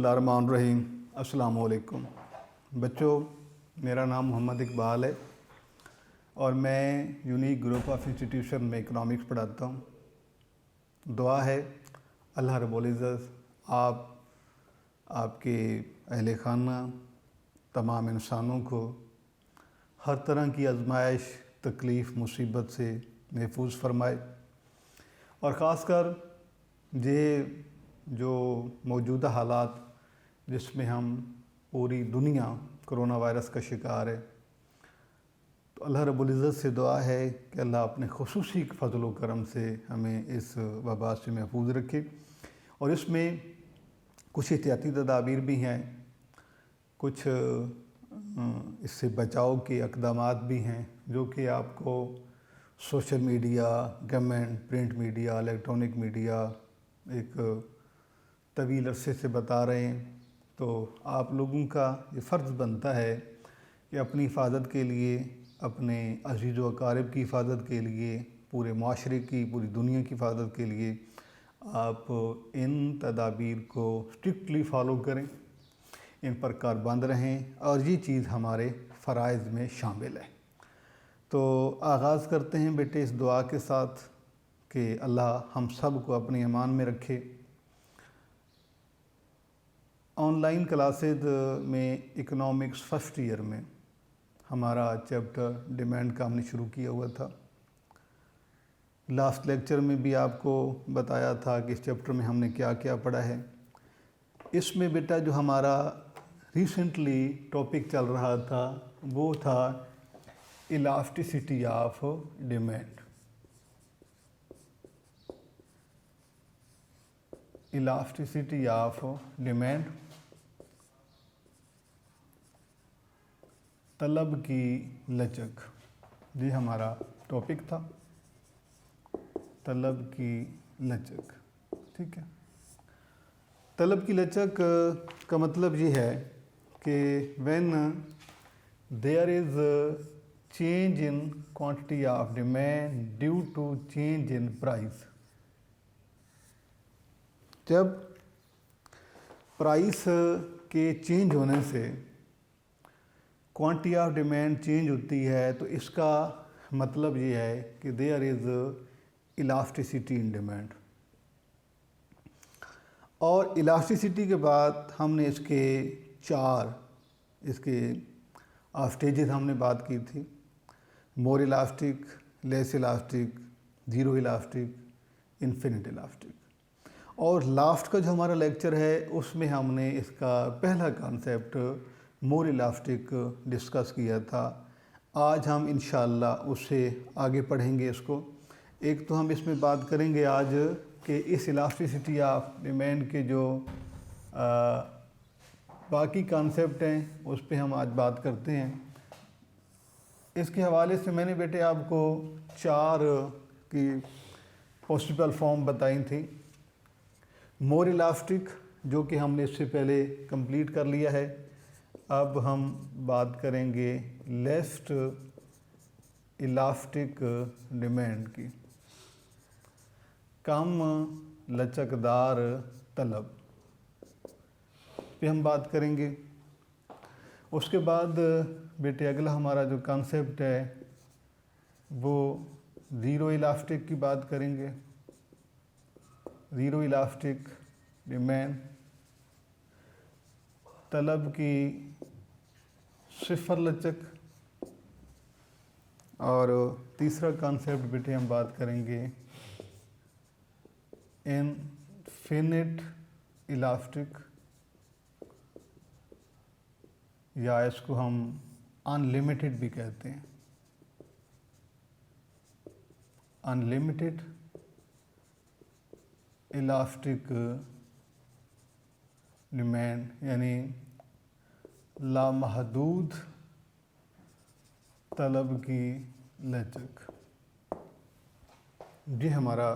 बिस्मिल्लाहिर्रहमानिर्रहीम। अस्सलाम वालेकुम बच्चों, मेरा नाम मोहम्मद इकबाल है और मैं यूनिक ग्रुप ऑफ इंस्टीट्यूशन में इकनॉमिक्स पढ़ाता हूँ। दुआ है अल्लाह रब्बुल इज़्ज़त आपके अहले खाना तमाम इंसानों को हर तरह की आजमाइश, तकलीफ़, मुसीबत से महफूज फरमाए। और ख़ासकर ये जो मौजूदा हालात जिसमें हम पूरी दुनिया कोरोना वायरस का शिकार है, तो अल्लाह रब्बुल इज़्ज़त से दुआ है कि अल्लाह अपने खुसूसी फ़ज़ल व करम से हमें इस वबा से महफूज रखे। और इसमें कुछ एहतियाती तदाबीर भी हैं, कुछ इससे बचाव के इक़दामात भी हैं जो कि आपको social media, government, print media, electronic media एक तवील अरसे से बता रहे हैं। तो आप लोगों का ये फ़र्ज़ बनता है कि अपनी हिफाजत के लिए, अपने अज़ीज़ व अक़ारिब की हिफाजत के लिए, पूरे माशरे की, पूरी दुनिया की हिफाजत के लिए आप इन तदाबीर को स्ट्रिक्टली फ़ॉलो करें, इन पर कारबंद रहें और ये चीज़ हमारे फ़राइज़ में शामिल है। तो आगाज़ करते हैं बेटे इस दुआ के साथ कि अल्लाह हम सब को अपनी अमान में रखे। ऑनलाइन क्लासेज में इकनॉमिक्स फ़र्स्ट ईयर में हमारा चैप्टर डिमांड का हमने शुरू किया हुआ था। लास्ट लेक्चर में भी आपको बताया था कि इस चैप्टर में हमने क्या क्या पढ़ा है। इसमें बेटा जो हमारा रिसेंटली टॉपिक चल रहा था वो था elasticity of demand. Elasticity of demand, तलब की लचक, ये हमारा टॉपिक था, तलब की लचक। ठीक है, तलब की लचक का मतलब ये है कि when there is change in quantity of demand due to change in price. जब प्राइस के चेंज होने से क्वांटिटी ऑफ डिमांड चेंज होती है, तो इसका मतलब ये है कि there is elasticity in demand. और इलास्टिसिटी के बाद हमने इसके स्टेजेस हमने बात की थी, more elastic, less elastic, zero elastic, infinite elastic. और लास्ट का जो हमारा लेक्चर है उसमें हमने इसका पहला कॉन्सेप्ट मोर इलास्टिक डिस्कस किया था। आज हम इंशाअल्लाह उससे आगे पढ़ेंगे इसको। एक तो हम इसमें बात करेंगे आज कि इस इलास्टिसिटी ऑफ डिमांड के जो बाकी कॉन्सेप्ट हैं उस पे हम आज बात करते हैं। इसके हवाले से मैंने बेटे आपको 4 की पॉसिबल फॉर्म बताई थी। मोर इलास्टिक, जो कि हमने इससे पहले कंप्लीट कर लिया है। अब हम बात करेंगे लेस्ट इलास्टिक डिमांड की, कम लचकदार तलब पे हम बात करेंगे। उसके बाद बेटे अगला हमारा जो कॉन्सेप्ट है वो ज़ीरो इलास्टिक की बात करेंगे। ज़ीरो इलास्टिक डिमांड, तलब की सिफर लचक। और तीसरा कॉन्सेप्ट बेटे हम बात करेंगे इनफिनिट इलास्टिक, या इसको हम अनलिमिटेड भी कहते हैं। अनलिमिटेड इलास्टिक डिमांड यानी लामहदूद तलब की लचक। ये हमारा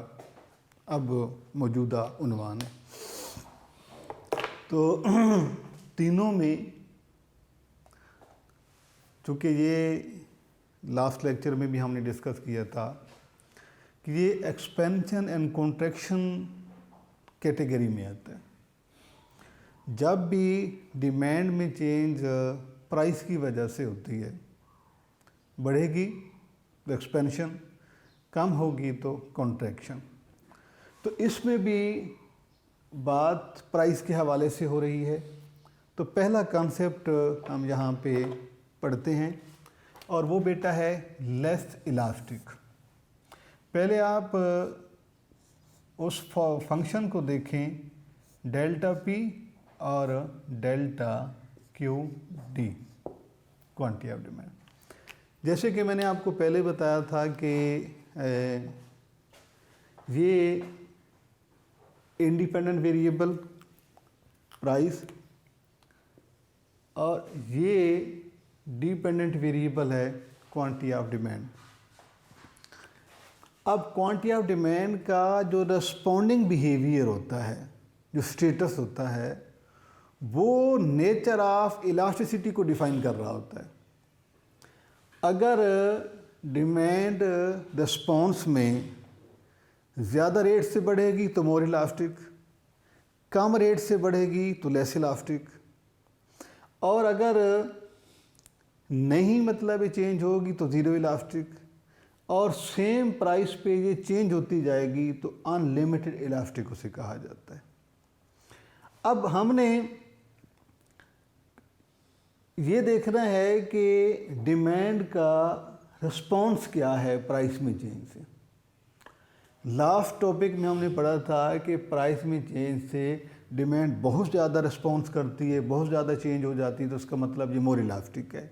अब मौजूदा उन्वान है। तो तीनों में, चूँकि ये लास्ट लेक्चर में भी हमने डिस्कस किया था कि ये एक्सपेंशन एंड कॉन्ट्रैक्शन कैटेगरी में आता है। जब भी डिमांड में चेंज प्राइस की वजह से होती है, बढ़ेगी तो एक्सपेंशन, कम होगी तो कॉन्ट्रैक्शन। तो इसमें भी बात प्राइस के हवाले से हो रही है। तो पहला कॉन्सेप्ट हम यहाँ पे पढ़ते हैं और वो बेटा है लेस इलास्टिक। पहले आप उस फंक्शन को देखें, डेल्टा पी और delta Q D, quantity of demand. जैसे कि मैंने आपको पहले बताया था कि ये इंडिपेंडेंट वेरिएबल प्राइस और ये डिपेंडेंट वेरिएबल है क्वांटिटी ऑफ डिमांड। अब क्वांटिटी ऑफ डिमांड का जो रेस्पॉन्डिंग बिहेवियर होता है, जो स्टेटस होता है, वो नेचर ऑफ इलास्टिसिटी को डिफाइन कर रहा होता है। अगर डिमांड रिस्पॉन्स में ज़्यादा रेट से बढ़ेगी तो मोर इलास्टिक, कम रेट से बढ़ेगी तो लेस इलास्टिक, और अगर नहीं मतलब ये चेंज होगी तो ज़ीरो इलास्टिक, और सेम प्राइस पे ये चेंज होती जाएगी तो अनलिमिटेड इलास्टिक उसे कहा जाता है। अब हमने ये देखना है कि डिमांड का रिस्पॉन्स क्या है प्राइस में चेंज से। लास्ट टॉपिक में हमने पढ़ा था कि प्राइस में चेंज से डिमांड बहुत ज़्यादा रिस्पॉन्स करती है, बहुत ज़्यादा चेंज हो जाती है, तो उसका मतलब ये मोर इलास्टिक है।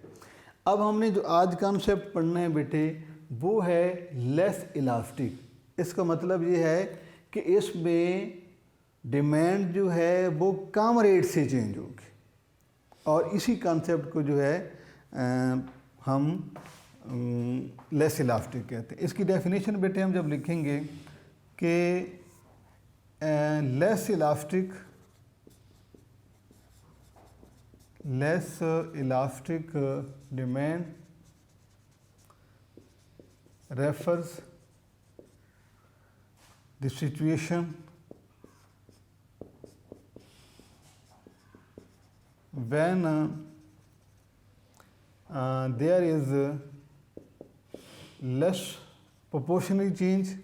अब हमने जो आज कॉन्सेप्ट पढ़ना है बेटे, वो है लेस इलास्टिक। इसका मतलब ये है कि इसमें डिमांड जो है वो कम रेट से चेंज होगी, और इसी कॉन्सेप्ट को जो है हम लेस इलास्टिक कहते हैं। इसकी डेफिनेशन बेटे हम जब लिखेंगे कि less elastic demand refers the situation when there is less proportional change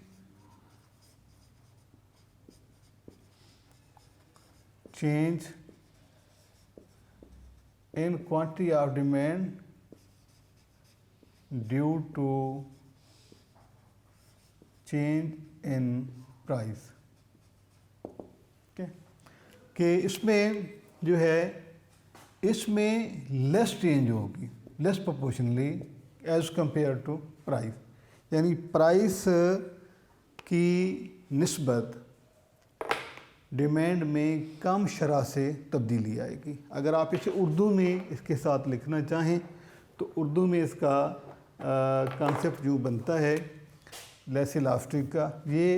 in quantity of demand due to change in price. कि इसमें जो है, इसमें लेस चेंज होगी, less proportionally as compare to price, यानी प्राइस की निस्बत डिमांड में कम शरह से तब्दीली आएगी। अगर आप इसे उर्दू में इसके साथ लिखना चाहें तो उर्दू में इसका कॉन्सेप्ट जो बनता है लेस इलास्टिक का, ये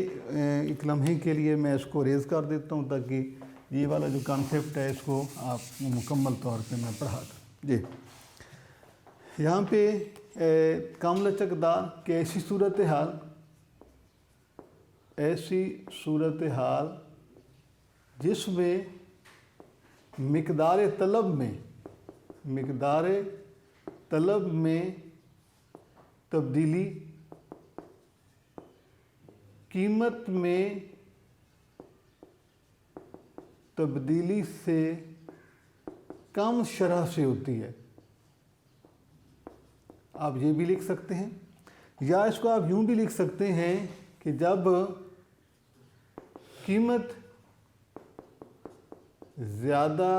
एक लम्हे के लिए मैं इसको रेज़ कर देता हूँ ताकि ये वाला जो कॉन्सेप्ट है इसको आप मुकम्मल तौर पे मैं पढ़ा दूँ। जी, यहाँ पे कम लचकदार की ऐसी सूरत हाल जिसमें मिकदार तलब में तब्दीली कीमत में तब्दीली से कम शरह से होती है। आप ये भी लिख सकते हैं, या इसको आप यूँ भी लिख सकते हैं कि जब कीमत ज़्यादा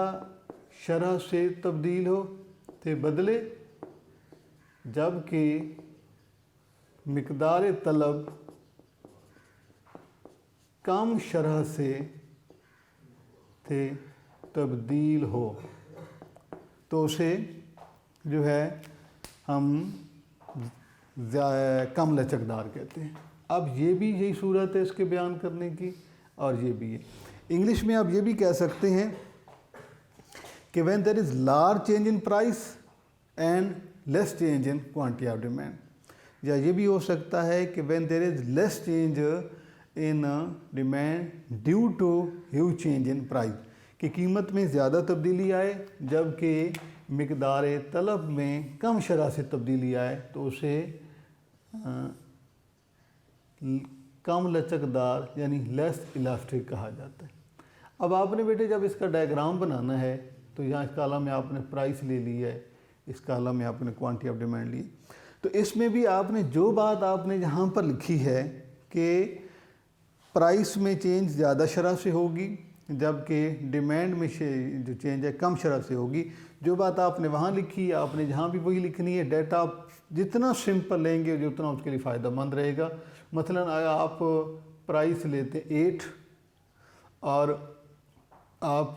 शरह से तब्दील हो ते बदले, जबकि मिकदार तलब कम शरह से तब्दील हो, तो उसे जो है हम कम लचकदार कहते हैं। अब ये भी यही सूरत है इसके बयान करने की, और ये भी है। इंग्लिश में आप ये भी कह सकते हैं कि when there is large change in price and less change in quantity of demand, या ये भी हो सकता है कि when there is less change in demand due to huge change in price, कि कीमत में ज़्यादा तब्दीली आए, जबकि मिकदार तलब में कम शरह से तब्दीली आए तो उसे कम लचकदार यानी लेस इलास्टिक कहा जाता है। अब आपने बेटे जब इसका डायग्राम बनाना है तो यहाँ इस कॉलम में आपने प्राइस ले ली है, इस कॉलम में आपने क्वांटिटी ऑफ डिमांड ली, तो इसमें भी आपने जो बात आपने यहाँ पर लिखी है कि प्राइस में चेंज ज़्यादा शरह से होगी जबकि डिमांड में जो चेंज है कम शरह से होगी, जो बात आपने वहाँ लिखी है आपने जहाँ भी वही लिखनी है। डाटा आप जितना सिंपल लेंगे उतना उसके लिए फ़ायदेमंद रहेगा। मसलन अगर आप प्राइस लेते 8 और आप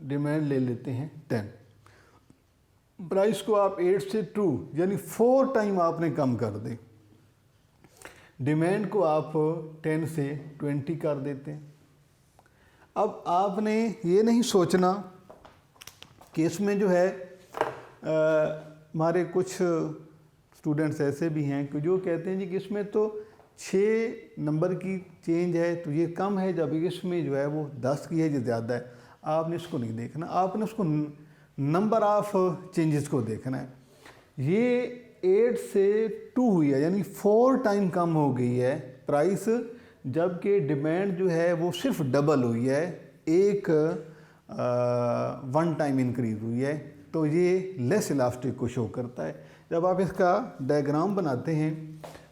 डिमांड ले लेते हैं 10, प्राइस को आप 8 से 2 यानी 4 टाइम आपने कम कर दें, डिमांड को आप 10 से 20 कर देते हैं। अब आपने ये नहीं सोचना कि इसमें जो है हमारे कुछ स्टूडेंट्स ऐसे भी हैं कि जो कहते हैं जी कि इसमें तो 6 नंबर की चेंज है तो ये कम है, जब इसमें जो है वो 10 की है जो ज़्यादा है। आपने इसको नहीं देखना, आपने उसको नंबर ऑफ चेंजेस को देखना है। ये 8 से 2 हुई है यानी 4 टाइम कम हो गई है प्राइस, जबकि डिमांड जो है वो सिर्फ डबल हुई है, एक 1 टाइम इंक्रीज हुई है, तो ये लेस इलास्टिक को शो करता है। जब आप इसका डायग्राम बनाते हैं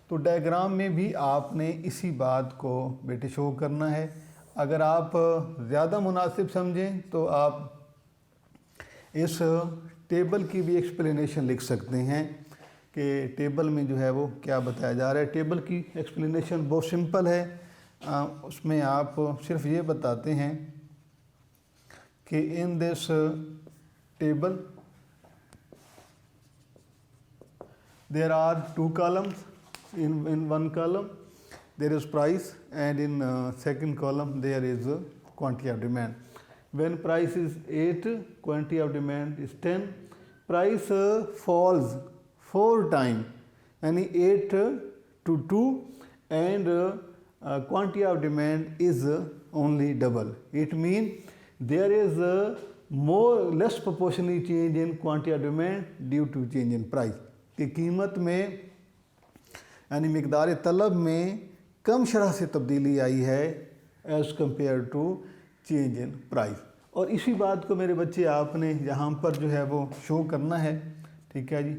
तो डायग्राम में भी आपने इसी बात को बेटे शो करना है। अगर आप ज़्यादा मुनासिब समझें तो आप इस टेबल की भी एक्सप्लेनेशन लिख सकते हैं कि टेबल में जो है वो क्या बताया जा रहा है। टेबल की एक्सप्लेनेशन बहुत सिंपल है, उसमें आप सिर्फ ये बताते हैं कि इन this table there are 2 columns. In one column there is price and in second column there is quantity of demand. When price is 8, quantity of demand is 10. Price falls 4 times, यानी 8 to 2 and quantity of demand is only double. It means there is less proportionally change in quantity of demand due to change in price. कि कीमत में यानी मिकदार तलब में कम शरह से तब्दीली आई है as compare to change in price. और इसी बात को मेरे बच्चे आपने यहाँ पर जो है वो शो करना है, ठीक है जी।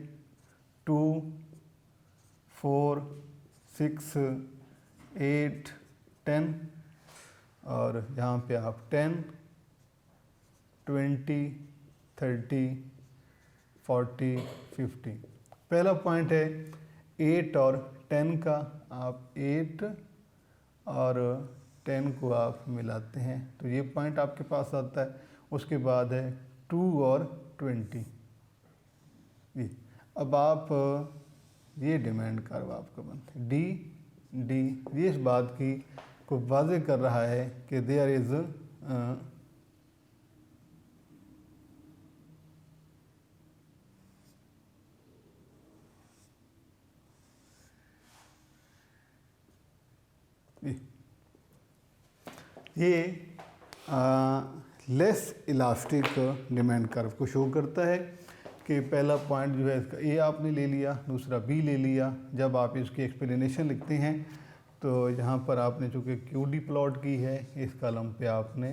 2, 4, 6, 8, 10 और यहाँ पे आप 10, 20, 30, 40, 50। पहला पॉइंट है 8 और 10 का, आप 8 और 10 को आप मिलाते हैं तो ये पॉइंट आपके पास आता है। उसके बाद है 2 और 20। ये अब आप ये डिमांड कर्व आपका बनता है डी। ये इस बात की को वाज़े कर रहा है कि देयर इज़ ये लेस इलास्टिक डिमांड कर्व को शो करता है कि पहला पॉइंट जो है इसका ए आपने ले लिया, दूसरा बी ले लिया। जब आप इसकी एक्सप्लेनेशन लिखते हैं तो यहाँ पर आपने चूँकि क्यूडी प्लॉट की है, इस कॉलम पे आपने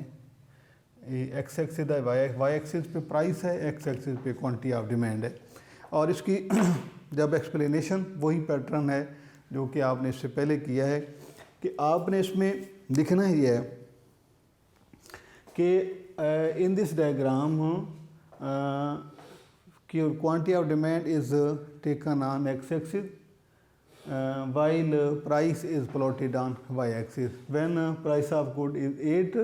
एक्स एक्सिस है, वाई एक्सिस पे प्राइस है, एक्स एक्सिस पे क्वांटिटी ऑफ डिमांड है। और इसकी जब एक्सप्लेनेशन वही पैटर्न है जो कि आपने इससे पहले किया है कि आपने इसमें लिखना ही है कि in this diagram quantity of demand is taken on x-axis while price is plotted on y-axis. When price of good is 8,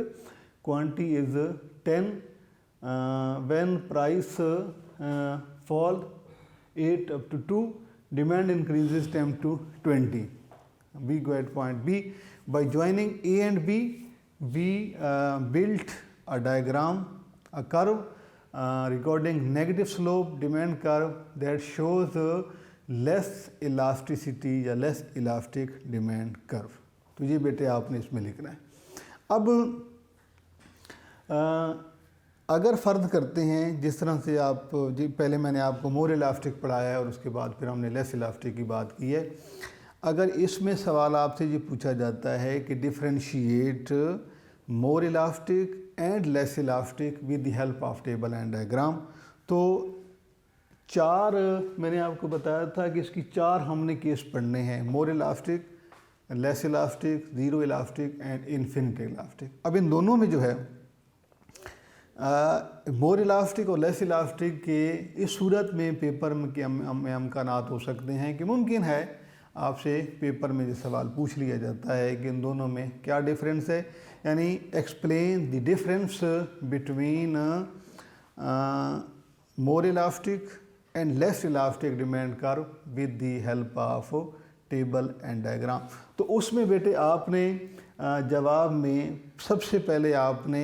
quantity is 10. When price fall 8 up to 2, demand increases 10 to 20. We go at point B. By joining A and B, we built a diagram, a curve recording negative slope demand curve that shows less elasticity या less elastic demand curve. तो ये बेटे आपने इसमें लिखना है। अब अगर फ़र्ज करते हैं जिस तरह से आप जी पहले मैंने आपको मोर इलास्टिक पढ़ाया है और उसके बाद फिर हमने लेस इलास्टिक की बात की है। अगर इसमें सवाल आपसे ये पूछा जाता है कि differentiate more elastic and less elastic with the help of table and diagram, तो चार मैंने आपको बताया था कि इसकी चार हमने केस पढ़ने हैं, मोर elastic, less elastic, zero elastic and infinite elastic. अब इन दोनों में जो है मोर इलास्टिक और लेस इलास्टिक के इस सूरत में पेपर में के अमकानात हो सकते हैं कि मुमकिन है आपसे पेपर में जो सवाल पूछ लिया जाता है कि इन दोनों में क्या डिफरेंस है, यानी explain the difference between more elastic and less elastic demand curve with the help of table and diagram. तो उसमें बेटे आपने जवाब में सबसे पहले आपने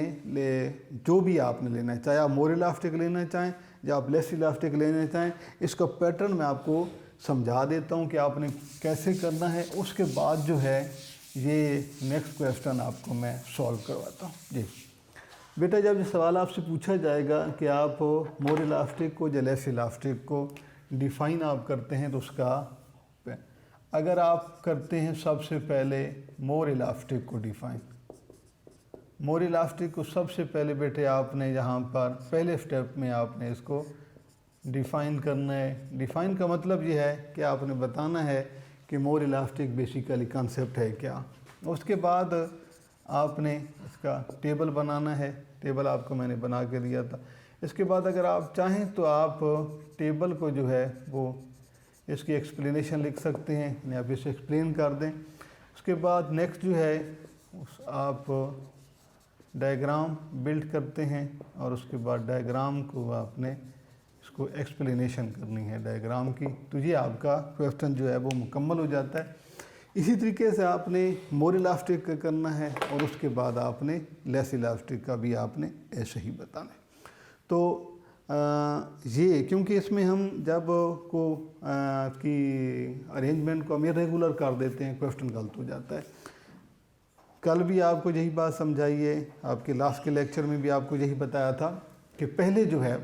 जो भी आपने लेना है, चाहे आप मोर इलास्टिक लेना चाहें या आप लेस इलास्टिक लेना चाहें, इसका पैटर्न मैं आपको समझा देता हूं कि आपने कैसे करना है। उसके बाद जो है ये नेक्स्ट क्वेश्चन आपको मैं सॉल्व करवाता हूं। जी बेटा, जब ये सवाल आपसे पूछा जाएगा कि आप मोर इलास्टिक को या लेस इलास्टिक को डिफ़ाइन आप करते हैं, तो उसका अगर आप करते हैं सबसे पहले मोर इलास्टिक को डिफ़ाइन, मोर इलास्टिक को सबसे पहले बेटे आपने यहाँ पर पहले स्टेप में आपने इसको डिफ़ाइन करना है। डिफ़ाइन का मतलब ये है कि आपने बताना है कि मोर इलास्टिक बेसिकली कंसेप्ट है क्या। उसके बाद आपने इसका टेबल बनाना है, टेबल आपको मैंने बना के दिया था। इसके बाद अगर आप चाहें तो आप टेबल को जो है वो इसकी एक्सप्लेनेशन लिख सकते हैं, यानी आप इसे एक्सप्लेन कर दें। उसके बाद नेक्स्ट जो है आप डायग्राम बिल्ड करते हैं और उसके बाद डायग्राम को आपने इसको एक्सप्लेनेशन करनी है डायग्राम की, तो ये आपका क्वेश्चन जो है वो मुकम्मल हो जाता है। इसी तरीके से आपने मोर इलास्टिक का करना है और उसके बाद आपने लेस इलास्टिक का भी आपने ऐसे ही बताना है। तो ये क्योंकि इसमें हम जब को की अरेंजमेंट को हम इरेगुलर कर देते हैं, क्वेश्चन गलत हो जाता है। कल भी आपको यही बात समझाई है, आपके लास्ट के लेक्चर में भी आपको यही बताया था कि पहले जो है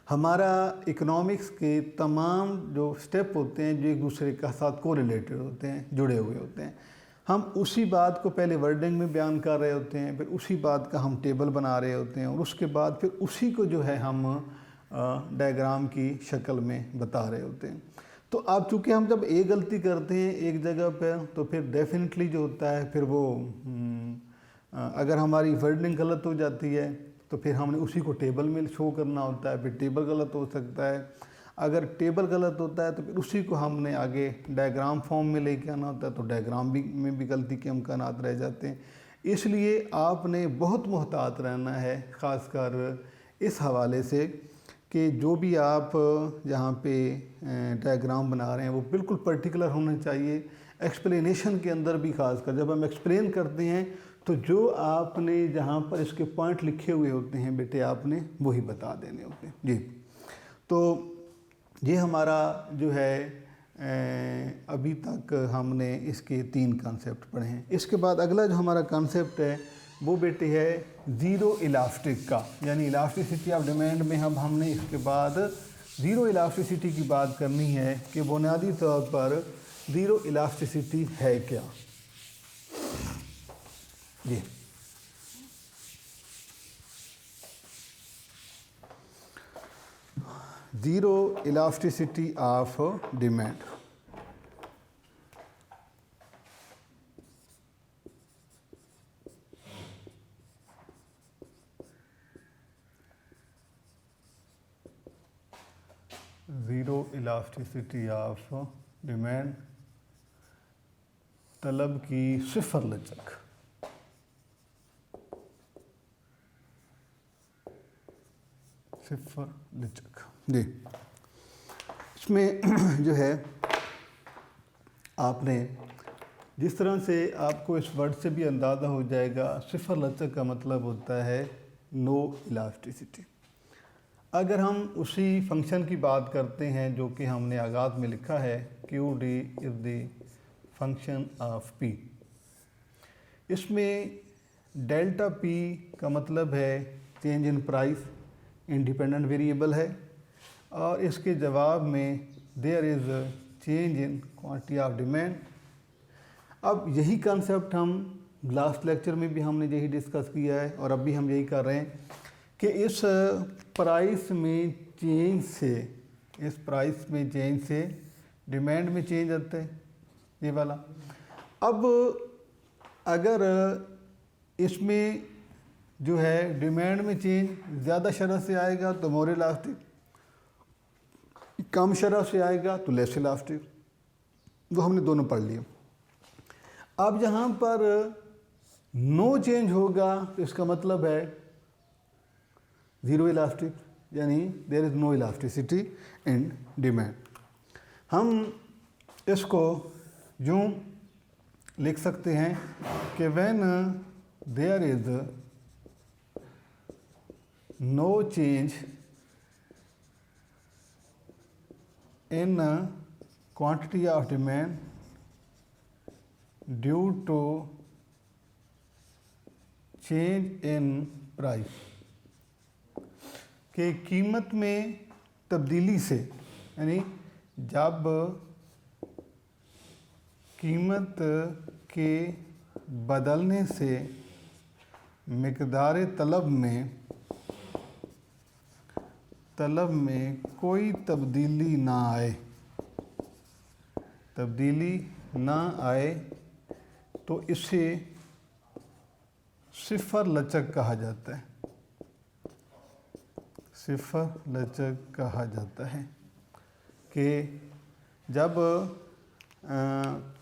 हमारा इकोनॉमिक्स के तमाम जो स्टेप होते हैं जो एक दूसरे के साथ कोरिलेटेड होते हैं, जुड़े हुए होते हैं, हम उसी बात को पहले वर्डिंग में बयान कर रहे होते हैं, फिर उसी बात का हम टेबल बना रहे होते हैं और उसके बाद फिर उसी को जो है हम डायग्राम की शक्ल में बता रहे होते हैं। तो अब चूँकि हम जब एक गलती करते हैं एक जगह पर, तो फिर डेफिनेटली जो होता है फिर वो अगर हमारी वर्डिंग गलत हो जाती है तो फिर हमने उसी को टेबल में शो करना होता है, फिर टेबल गलत हो सकता है। अगर टेबल गलत होता है तो फिर उसी को हमने आगे डायग्राम फॉर्म में लेके आना होता है, तो डायग्राम में भी गलती के इम्कानात रह जाते हैं। इसलिए आपने बहुत मुहतात रहना है, ख़ासकर इस हवाले से कि जो भी आप जहाँ पे डायग्राम बना रहे हैं वो बिल्कुल पर्टिकुलर होना चाहिए। एक्सप्लेनेशन के अंदर भी ख़ासकर जब हम एक्सप्लेन करते हैं तो जो आपने जहाँ पर इसके पॉइंट लिखे हुए होते हैं बेटे आपने वही बता देने होते हैं। जी, तो ये हमारा जो है अभी तक हमने इसके 3 कॉन्सेप्ट पढ़े हैं। इसके बाद अगला जो हमारा कॉन्सेप्ट है वो बेटे है ज़ीरो इलास्टिक का, यानी इलास्टिसिटी ऑफ डिमांड में हमने इसके बाद ज़ीरो इलास्टिसिटी की बात करनी है कि बुनियादी तौर पर ज़ीरो इलास्टिसिटी है क्या। जी, zero elasticity of demand. Zero elasticity of demand, तलब की सिफर लचक। सिफर लचक जी, इसमें जो है आपने जिस तरह से आपको इस वर्ड से भी अंदाज़ा हो जाएगा, सिफर लचक का मतलब होता है नो इलास्टिसिटी। अगर हम उसी फंक्शन की बात करते हैं जो कि हमने आगाज़ में लिखा है, Q D is the function of P, इसमें डेल्टा पी का मतलब है change in price, independent variable है, और इसके जवाब में there is change in quantity of demand. अब यही कंसेप्ट हम लास्ट लेक्चर में भी हमने यही डिस्कस किया है और अब भी हम यही कर रहे हैं कि इस प्राइस में चेंज से डिमांड में चेंज आता है, ये वाला। अब अगर इसमें जो है डिमांड में चेंज ज़्यादा शरह से आएगा तो मोर इलास्टिक, कम शरह से आएगा तो लेस इलास्टिक, वो हमने दोनों पढ़ लिए। अब यहाँ पर नो चेंज होगा तो इसका मतलब है ज़ीरो इलास्टिक, यानी there is no elasticity in demand. हम इसको यूँ लिख सकते हैं कि when there is no change in quantity of demand due to change in price, के कीमत में तब्दीली से, यानी जब कीमत के बदलने से मिक़दार तलब में कोई तब्दीली ना आए तो इसे सिफर लचक कहा जाता है। सिफर लचक कहा जाता है कि जब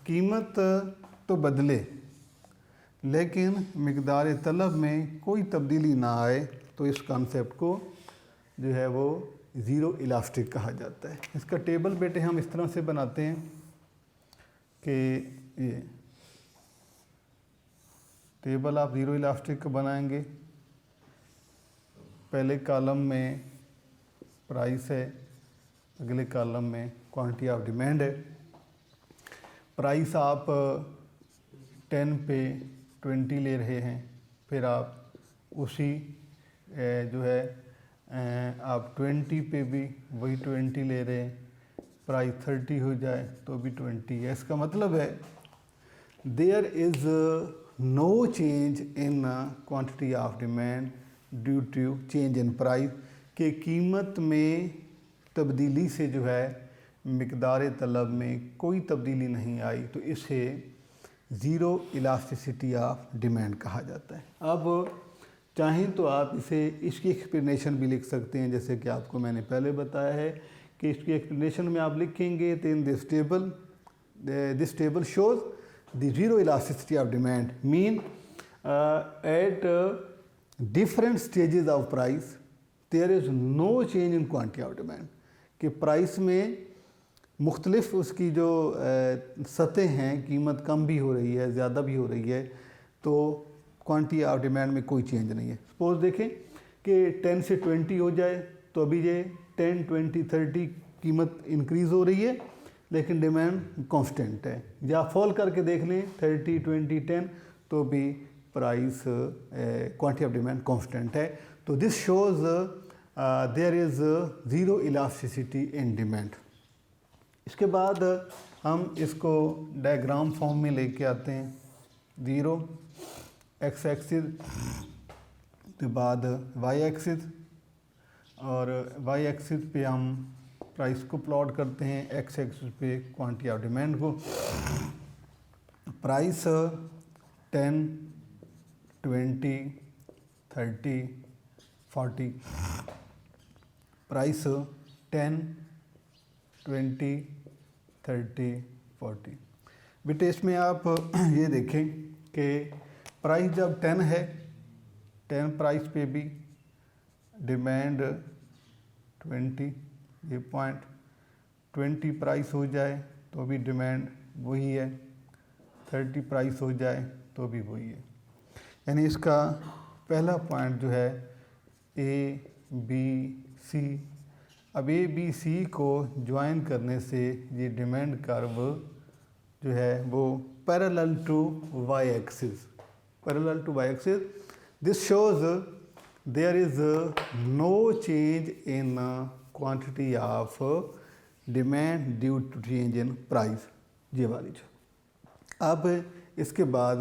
कीमत तो बदले लेकिन मिक़दार तलब में कोई तब्दीली ना आए तो इस कॉन्सेप्ट को जो है वो ज़ीरो इलास्टिक कहा जाता है। इसका टेबल बेटे हम इस तरह से बनाते हैं कि ये टेबल आप ज़ीरो इलास्टिक का बनाएंगे। पहले कॉलम में प्राइस है, अगले कॉलम में क्वांटिटी ऑफ डिमांड है। प्राइस आप 10 पे 20 ले रहे हैं, फिर आप उसी जो है आप 20 पे भी वही 20 ले रहे हैं, प्राइस 30 हो जाए तो भी 20 है। इसका मतलब है there is no change in quantity of demand due to change in price, के कीमत में तब्दीली से जो है मिक़दार तलब में कोई तब्दीली नहीं आई तो इसे ज़ीरो इलास्टिसिटी ऑफ डिमांड कहा जाता है। अब चाहें तो आप इसे इसकी एक्सप्लेनेशन भी लिख सकते हैं, जैसे कि आपको मैंने पहले बताया है कि इसकी एक्सप्लेनेशन में आप लिखेंगे तो in this table shows the zero elasticity of demand mean at different stages of price there is no change in quantity of demand, कि प्राइस में मुख्तलिफ उसकी जो सतह हैं, कीमत कम भी हो रही है, ज़्यादा भी हो रही है, तो क्वांटिटी ऑफ डिमांड में कोई चेंज नहीं है। सपोज देखें कि 10 से 20 हो जाए तो अभी ये 10, 20, 30 कीमत इंक्रीज़ हो रही है लेकिन डिमांड कांस्टेंट है, या फॉल करके देख लें 30, 20, 10 तो भी price quantity of demand constant है। तो this shows there is zero elasticity in demand. इसके बाद हम इसको डायग्राम फॉर्म में लेके आते हैं। ज़ीरो एक्स एक्सिस के बाद वाई एक्सिस, और वाई एक्सिस पे हम प्राइस को प्लॉट करते हैं, एक्स एक्सिस पे क्वांटिटी ऑफ डिमांड को। Price 10, 20, 30, 40, price 10, 20, 30, 40। बेटे इसमें आप ये देखें कि प्राइस जब 10 है, 10 प्राइस पे भी डिमांड 20, ये पॉइंट 20 प्राइस हो जाए तो भी डिमांड वही है, 30 प्राइस हो जाए तो भी वही है। यानी इसका पहला पॉइंट जो है ए बी सी, अब ए बी सी को ज्वाइन करने से ये डिमांड कर्व जो है वो parallel to Y axis, parallel to y-axis. This shows there is no change in quantity of demand due to change in price, ये वाली जो। अब इसके बाद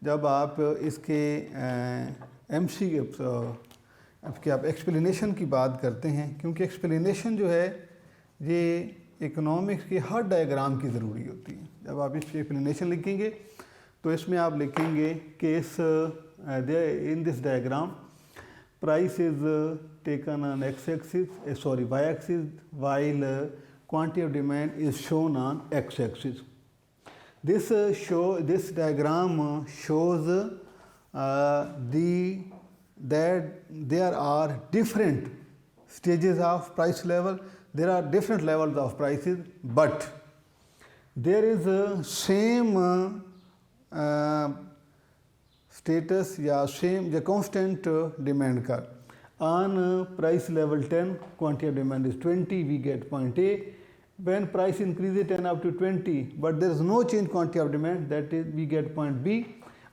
जब आप इसके आपके आप एक्सप्लेनेशन की बात करते हैं, क्योंकि एक्सप्लेनेशन जो है ये इकोनॉमिक्स के हर डायग्राम की ज़रूरी होती है। जब आप इस एक्सप्लेनेशन लिखेंगे तो इसमें आप लिखेंगे कि in this diagram price is taken on y axis while quantity of demand is shown on x axis. This diagram shows that there are different stages of price level. There are different levels of prices, but there is a same status या same the constant demand curve. On price level 10, quantity of demand is 20, we get point A. When price increases 10 up to 20, but there is no change quantity of demand, that is we get point B.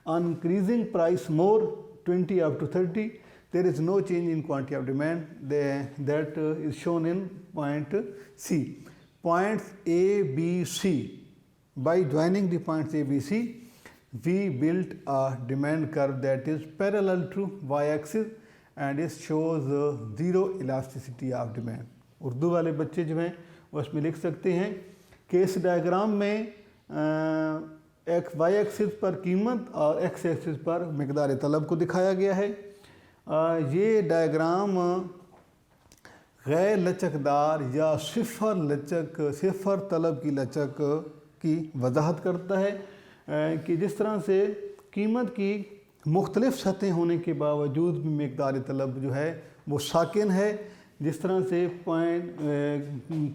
On increasing price more, 20 up to 30, there is no change in quantity of demand, that is shown in point C. Points A, B, C. By joining the points A, B, C, we built a demand curve that is parallel to y-axis and it shows zero elasticity of demand. Urdu वाले बच्चे जो हैं वो इसमें लिख सकते हैं कि इस डायग्राम में वाई एक्सिस पर कीमत और एक्स एक्सिस पर मिकदार तलब को दिखाया गया है। ये डायग्राम गैर लचकदार या सिफर तलब की लचक की वजाहत करता है कि जिस तरह से कीमत की मुख्तलिफ सतहें होने के बावजूद भी मिकदार तलब जो है वो साकिन है। जिस तरह से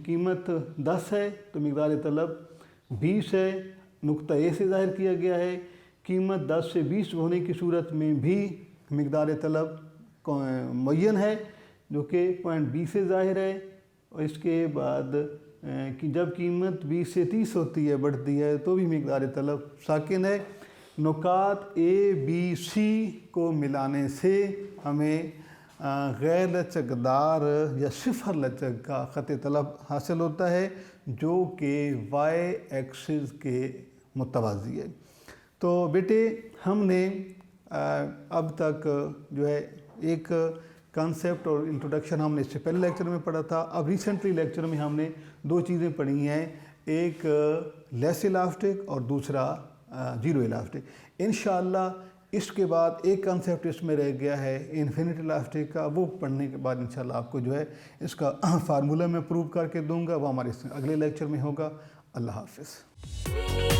कीमत 10 है तो मिकदार तलब 20 है, नुक्ता ए से ज़ाहिर किया गया है। कीमत 10 से 20 होने की सूरत में भी मिकदार तलब मुअय्यन है जो कि पॉइंट बी से ज़ाहिर है। और इसके बाद कि जब कीमत 20 से 30 होती है, बढ़ती है, तो भी मिकदार तलब साकिन है। नुकात ए बी सी को मिलाने से हमें गैर लचकदार या सिफर लचक का ख़त तलब हासिल होता है जो कि वाई एक्सिस के मुतवाज़ी है। तो बेटे हमने अब तक जो है एक कॉन्सेप्ट और इंट्रोडक्शन हमने इससे पहले लेक्चर में पढ़ा था। अब रिसेंटली लेक्चर में हमने दो चीज़ें पढ़ी हैं, एक लेस इलास्टिक और दूसरा जीरो इलास्टिक। इंशाअल्लाह इसके बाद एक कॉन्सेप्ट इसमें रह गया है इन्फिनिट इलास्टिक का, वो पढ़ने के बाद इंशाल्लाह आपको जो है इसका फार्मूला मैं प्रूव करके दूंगा, वो हमारे अगले लेक्चर में होगा। अल्लाह हाफ़िज़।